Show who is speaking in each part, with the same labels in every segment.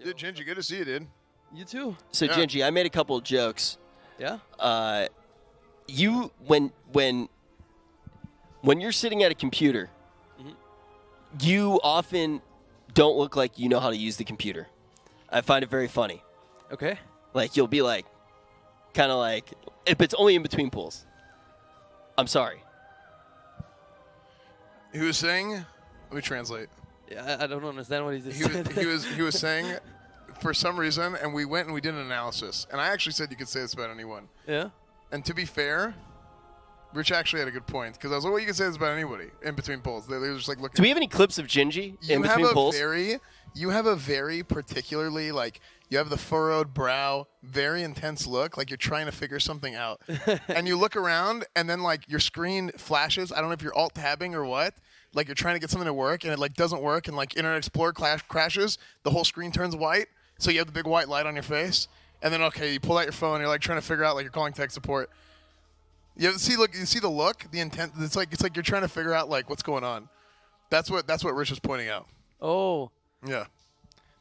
Speaker 1: Dude, Gingi, good to see you, dude.
Speaker 2: You too.
Speaker 3: So, Gingi, I made a couple of jokes.
Speaker 2: Yeah?
Speaker 3: You, when you're sitting at a computer, you often don't look like you know how to use the computer. I find it very funny.
Speaker 2: Okay.
Speaker 3: Like, you'll be like, kind of like, but it's only in between pools. I'm sorry.
Speaker 1: He was saying, let me translate.
Speaker 2: Yeah, I don't understand what he just
Speaker 1: He
Speaker 2: said.
Speaker 1: he was saying, for some reason, and we went and we did an analysis, and I actually said you could say this about anyone.
Speaker 2: Yeah?
Speaker 1: And to be fair, Rich actually had a good point, because I was like, well, you can say this about anybody in between pulls. They were just like looking.
Speaker 3: Do we have any clips of Gingi in between pulls?
Speaker 1: You have a very particularly, like, you have the furrowed brow, very intense look, like you're trying to figure something out. And you look around, and then, like, your screen flashes. I don't know if you're alt-tabbing or what. Like, you're trying to get something to work, and it, like, doesn't work, and, like, Internet Explorer crashes. The whole screen turns white, so you have the big white light on your face. And then, okay, you pull out your phone, and you're, like, trying to figure out, like, you're calling tech support. You see the look, the intent. It's like you're trying to figure out, like, what's going on. That's what Rich was pointing out.
Speaker 2: Oh.
Speaker 1: Yeah,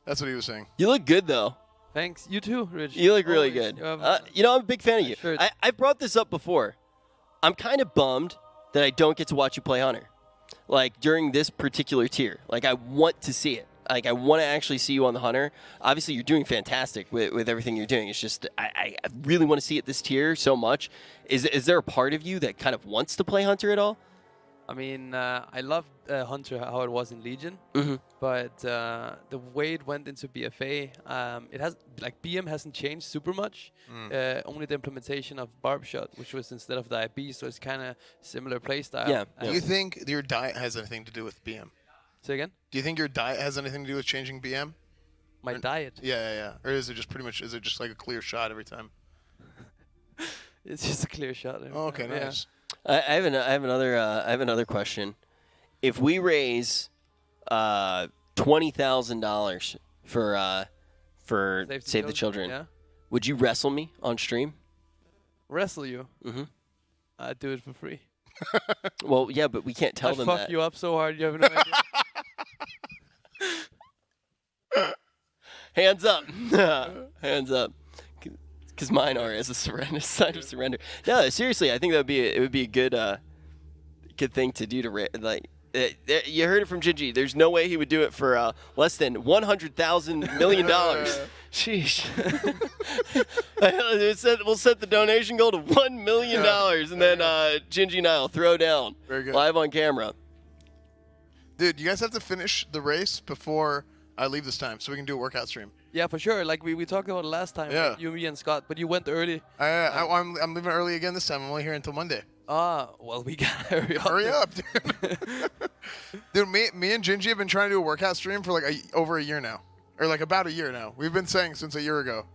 Speaker 1: that's what he was saying.
Speaker 3: You look good, though.
Speaker 2: Thanks. You too, Rich.
Speaker 3: You look really good. I'm a big fan of you. I brought this up before. I'm kind of bummed that I don't get to watch you play Hunter, like, during this particular tier. Like, I want to see it. Like, I want to actually see you on the Hunter. Obviously, you're doing fantastic with everything you're doing. It's just I really want to see it this tier so much. Is there a part of you that kind of wants to play Hunter at all?
Speaker 2: I mean, I loved Hunter, how it was in Legion, but the way it went into BFA, it has, like, BM hasn't changed super much. Only the implementation of Barb Shot, which was instead of the IB, so it's kind of similar playstyle.
Speaker 3: Yeah.
Speaker 1: Do you think your diet has anything to do with BM?
Speaker 2: Say again?
Speaker 1: Do you think your diet has anything to do with changing BM?
Speaker 2: My diet?
Speaker 1: Yeah. Or is it just pretty much, is it just like a clear shot every time?
Speaker 2: It's just a clear shot.
Speaker 1: Oh, okay, nice.
Speaker 3: I have another question. If we raise $20,000 for Save the Children, would you wrestle me on stream?
Speaker 2: Wrestle you? I'd do it for free.
Speaker 3: Well, yeah, but we can't tell them that.
Speaker 2: I'd fuck you up so hard you have no idea.
Speaker 3: Hands up. Hands up. Because mine are as a sign of surrender. No, seriously, I think it would be a good thing to do you heard it from Gingi. There's no way he would do it for less than $100,000 million. Sheesh. We'll set the donation goal to $1 million, and then Gingi and I will throw down live on camera.
Speaker 1: Dude, you guys have to finish the race before I leave this time, so we can do a workout stream.
Speaker 2: Yeah, for sure. Like we talked about it last time.
Speaker 1: Yeah.
Speaker 2: You, me, and Scott, but you went early.
Speaker 1: I'm leaving early again this time. I'm only here until Monday.
Speaker 2: Well, we gotta hurry up.
Speaker 1: Hurry up, dude. Dude, me and Gingi have been trying to do a workout stream for like over a year now. Or like about a year now. We've been saying since a year ago.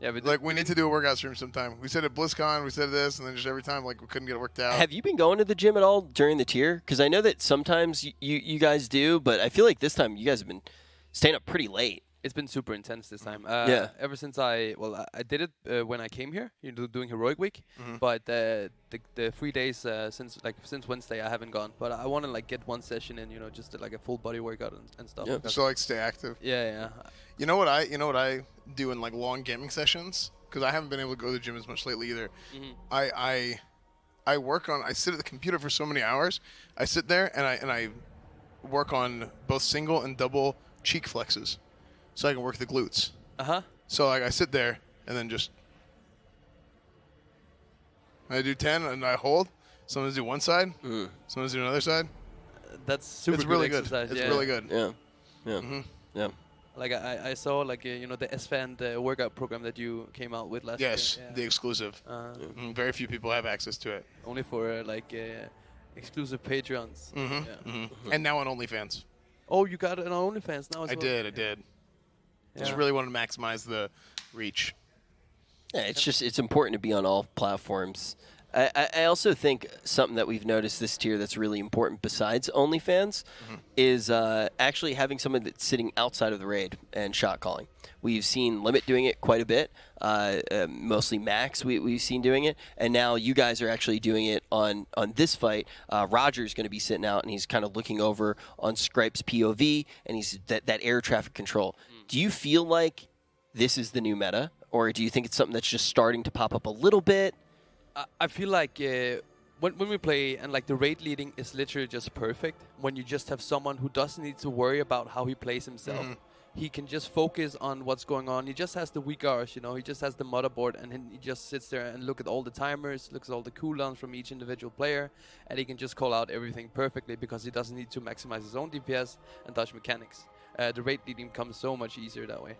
Speaker 1: Yeah, but like we need to do a workout stream sometime. We said at BlizzCon, we said this, and then just every time like we couldn't get it worked out.
Speaker 3: Have you been going to the gym at all during the tier? Because I know that sometimes you guys do, but I feel like this time you guys have been staying up pretty late.
Speaker 2: It's been super intense this time.
Speaker 3: Yeah.
Speaker 2: Ever since I did it when I came here, doing Heroic Week. But the 3 days since Wednesday, I haven't gone. But I want to like get one session in, just like a full body workout and stuff.
Speaker 1: Yeah. So like stay active.
Speaker 2: Yeah.
Speaker 1: You know what I do in like long gaming sessions, because I haven't been able to go to the gym as much lately either. I sit at the computer for so many hours. I sit there and I work on both single and double cheek flexes, so I can work the glutes. So like I sit there and then just I do 10 and I hold. Sometimes do one side. Sometimes do another side.
Speaker 2: That's super.
Speaker 1: It's really
Speaker 2: good.
Speaker 1: Exercise. It's really good.
Speaker 3: Yeah.
Speaker 2: Like I saw like the SFAN workout program that you came out with last year.
Speaker 1: Yes, the exclusive. Very few people have access to it.
Speaker 2: Only for exclusive Patreons.
Speaker 1: And now on OnlyFans.
Speaker 2: Oh, you got it on OnlyFans now as well?
Speaker 1: I did. Just really wanted to maximize the reach.
Speaker 3: Yeah, it's important to be on all platforms. I also think something that we've noticed this tier that's really important besides OnlyFans is actually having someone that's sitting outside of the raid and shot calling. We've seen Limit doing it quite a bit, mostly Max we've seen doing it, and now you guys are actually doing it on this fight. Roger's going to be sitting out, and he's kind of looking over on Scripe's POV, and he's that air traffic control. Do you feel like this is the new meta, or do you think it's something that's just starting to pop up a little bit?
Speaker 2: I feel like when we play and like the raid leading is literally just perfect when you just have someone who doesn't need to worry about how he plays himself. He can just focus on what's going on. He just has the weak hours, you know. He just has the motherboard, and he just sits there and look at all the timers, looks at all the cooldowns from each individual player, and he can just call out everything perfectly because he doesn't need to maximize his own DPS and dodge mechanics. The raid leading becomes so much easier that way.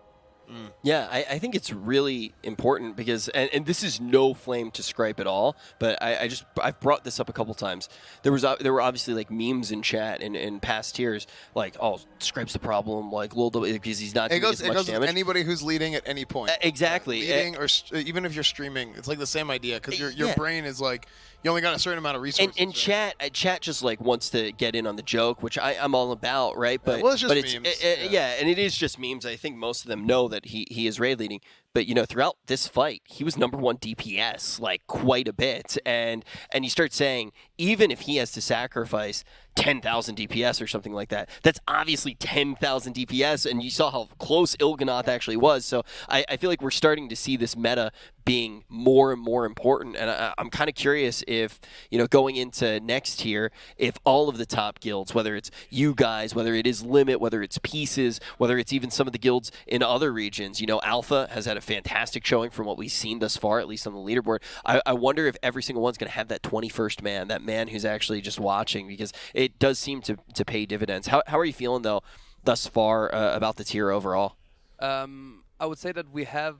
Speaker 3: Yeah, I think it's really important because, and this is no flame to Scripe at all, but I've brought this up a couple times. There were obviously like memes in chat and in past tiers like, oh, Scripe's the problem, like Lil because he's not doing as much
Speaker 1: goes
Speaker 3: damage.
Speaker 1: with anybody who's leading at any point.
Speaker 3: Exactly.
Speaker 1: Leading or even if you're streaming, it's like the same idea because your brain is like, you only got a certain amount of resources.
Speaker 3: And chat just like wants to get in on the joke, which I'm all about, right? But
Speaker 1: well, it's just
Speaker 3: but
Speaker 1: memes.
Speaker 3: Yeah, and it is just memes. I think most of them know that he is raid leading. But you know, throughout this fight, he was #1 DPS like quite a bit, and you start saying even if he has to sacrifice 10,000 DPS or something like that, that's obviously 10,000 DPS, and you saw how close Il'gynoth actually was. So I feel like we're starting to see this meta being more and more important, and I'm kind of curious if, you know, going into next year, if all of the top guilds, whether it's you guys, whether it is Limit, whether it's Pieces, whether it's even some of the guilds in other regions, you know, Alpha has had a fantastic showing from what we've seen thus far, at least on the leaderboard. I wonder if every single one's going to have that 21st man, that man who's actually just watching, because it does seem to pay dividends. How are you feeling, though, thus far about the tier overall?
Speaker 2: I would say that we have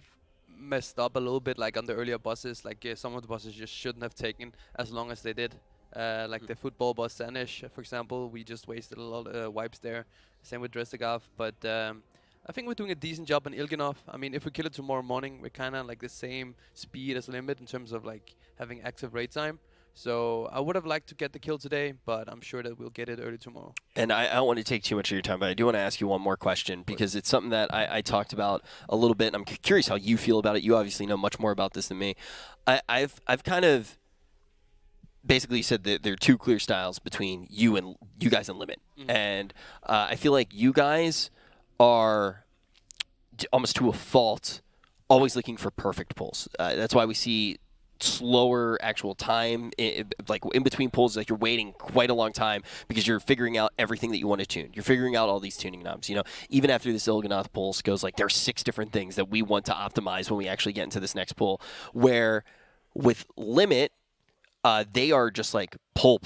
Speaker 2: messed up a little bit, like on the earlier bosses. Like some of the bosses just shouldn't have taken as long as they did. Like the football boss Sanish, for example, we just wasted a lot of wipes there. Same with Dressagaf, but I think we're doing a decent job on Il'gynoth. I mean, if we kill it tomorrow morning, we're kind of like the same speed as Limit in terms of like having active raid time. So I would have liked to get the kill today, but I'm sure that we'll get it early tomorrow.
Speaker 3: And I don't want to take too much of your time, but I do want to ask you one more question because it's something that I talked about a little bit, and I'm curious how you feel about it. You obviously know much more about this than me. I've kind of basically said that there are two clear styles between you guys and Limit, and I feel like you guys are almost to a fault always looking for perfect pulls. That's why we see slower actual time, like in between pulls, like you're waiting quite a long time because you're figuring out everything that you want to tune. You're figuring out all these tuning knobs. You know, even after this Il'gynoth pulse goes, like there are 6 different things that we want to optimize when we actually get into this next pull. Where with Limit, they are just like pull,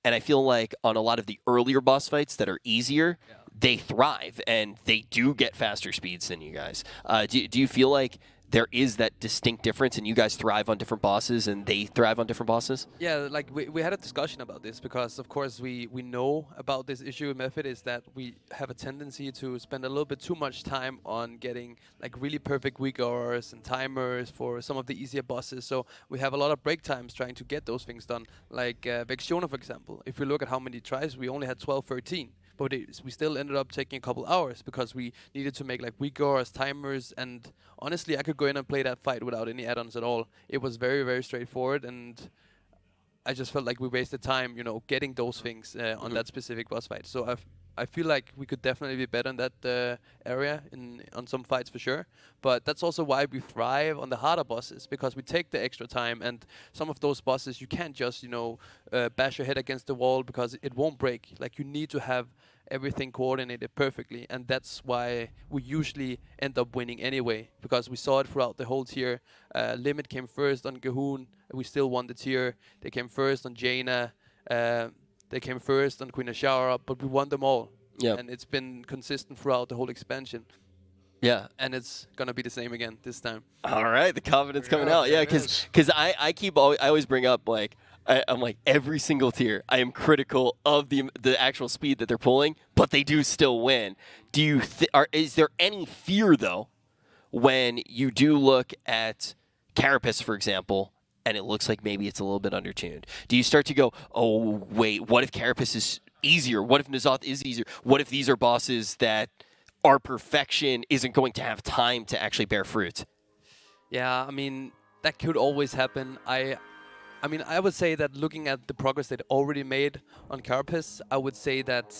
Speaker 3: and I feel like on a lot of the earlier boss fights that are easier, they thrive and they do get faster speeds than you guys. Do you feel like there is that distinct difference and you guys thrive on different bosses and they thrive on different bosses?
Speaker 2: Yeah, like we had a discussion about this because, of course, we know about this issue with Method is that we have a tendency to spend a little bit too much time on getting like really perfect weak hours and timers for some of the easier bosses. So we have a lot of break times trying to get those things done. Like Vextiona, for example. If we look at how many tries, we only had 12, 13. But we still ended up taking a couple hours because we needed to make like weak hours, timers, and honestly, I could go in and play that fight without any add-ons at all. It was very, very straightforward, and I just felt like we wasted time, you know, getting those things on that specific boss fight. So I feel like we could definitely be better in that area on some fights for sure. But that's also why we thrive on the harder bosses, because we take the extra time, and some of those bosses you can't just, you know, bash your head against the wall because it won't break. Like you need to have everything coordinated perfectly, and that's why we usually end up winning anyway, because we saw it throughout the whole tier. Limit came first on Gahun, we still won the tier. They came first on Jaina. They came first on Queen Ashara, but we won them all.
Speaker 3: Yeah.
Speaker 2: And it's been consistent throughout the whole expansion.
Speaker 3: Yeah.
Speaker 2: And it's going to be the same again this time.
Speaker 3: All right, the confidence coming out. Yeah, because I always bring up, like, I'm like, every single tier, I am critical of the actual speed that they're pulling, but they do still win. Is there any fear, though, when you do look at Carapace, for example, and it looks like maybe it's a little bit undertuned? Do you start to go, oh, wait, what if Carapace is easier? What if N'Zoth is easier? What if these are bosses that our perfection isn't going to have time to actually bear fruit?
Speaker 2: Yeah, I mean, that could always happen. I would say that looking at the progress they'd already made on Carapace, I would say that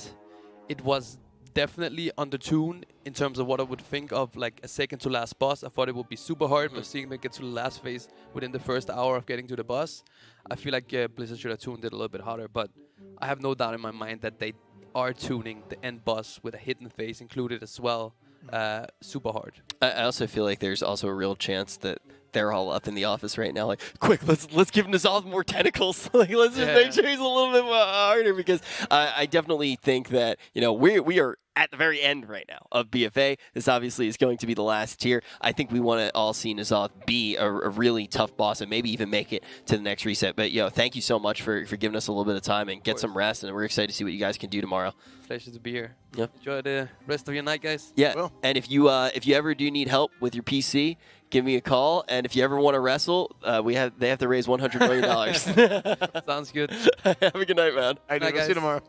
Speaker 2: it was definitely undertuned in terms of what I would think of like a second to last boss. I thought it would be super hard, but seeing them get to the last phase within the first hour of getting to the boss, I feel like Blizzard should have tuned it a little bit harder. But I have no doubt in my mind that they are tuning the end boss with a hidden phase included as well. Super hard.
Speaker 3: I also feel like there's also a real chance that they're all up in the office right now, like, quick, let's give N'Zoth more tentacles. Like, let's just make sure he's a little bit more harder, because I definitely think that, you know, we are at the very end right now of BFA. This obviously is going to be the last tier. I think we want to all see N'Zoth be a really tough boss and maybe even make it to the next reset. But, thank you so much for giving us a little bit of time and get some rest, and we're excited to see what you guys can do tomorrow.
Speaker 2: Pleasure to be here.
Speaker 3: Yep.
Speaker 2: Enjoy the rest of your night, guys.
Speaker 3: Yeah,
Speaker 1: Well.
Speaker 3: and if you ever do need help with your PC, give me a call. And if you ever want to wrestle, they have to raise $100 million.
Speaker 2: Sounds good.
Speaker 3: Have a good night, man.
Speaker 1: I do.
Speaker 2: Bye,
Speaker 1: We'll see you
Speaker 2: guys.
Speaker 1: tomorrow.